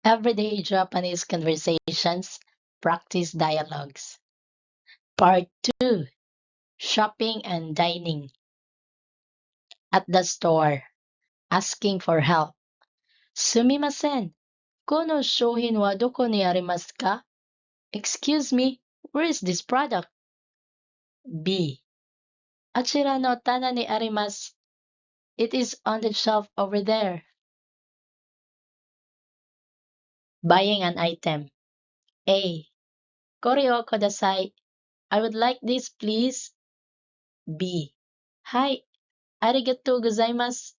Everyday Japanese conversations, practice dialogues. Part 2, shopping and dining. At the store, asking for help. Sumimasen, kono shouhin wa doko ni arimasu ka? Excuse me, where is this product? B. Achira no tana ni arimasu. It is on the shelf over there. Buying an item. A. Kore o kudasai. I would like this, please. B. Hai, arigatou gozaimasu.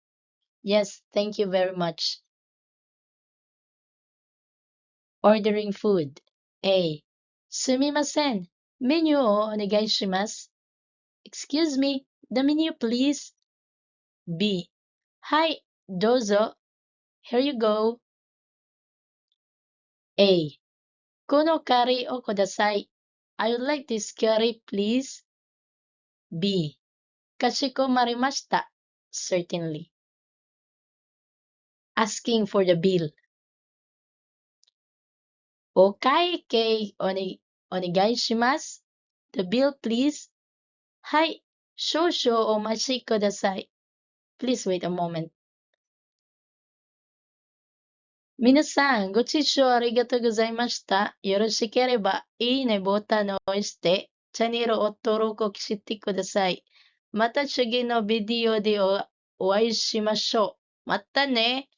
Yes, thank you very much. Ordering food. A. Sumimasen. Menu o onegai shimasu. Excuse me, the menu, please. B. Hai, dozo. Here you go. A. Kono curry o kudasai. I would like this curry, please. B. Kashikomarimashita. Certainly. Asking for the bill. Okai kei onegai shimasu. The bill, please. Hai, shoushou omachi kudasai. Please wait a moment. Minasan, gochichou arigatou gozaimashita. Yoroshikereba, ii ne botan o押して、チャンネルを登録してください。また次のビデオでお会いしましょう。またね。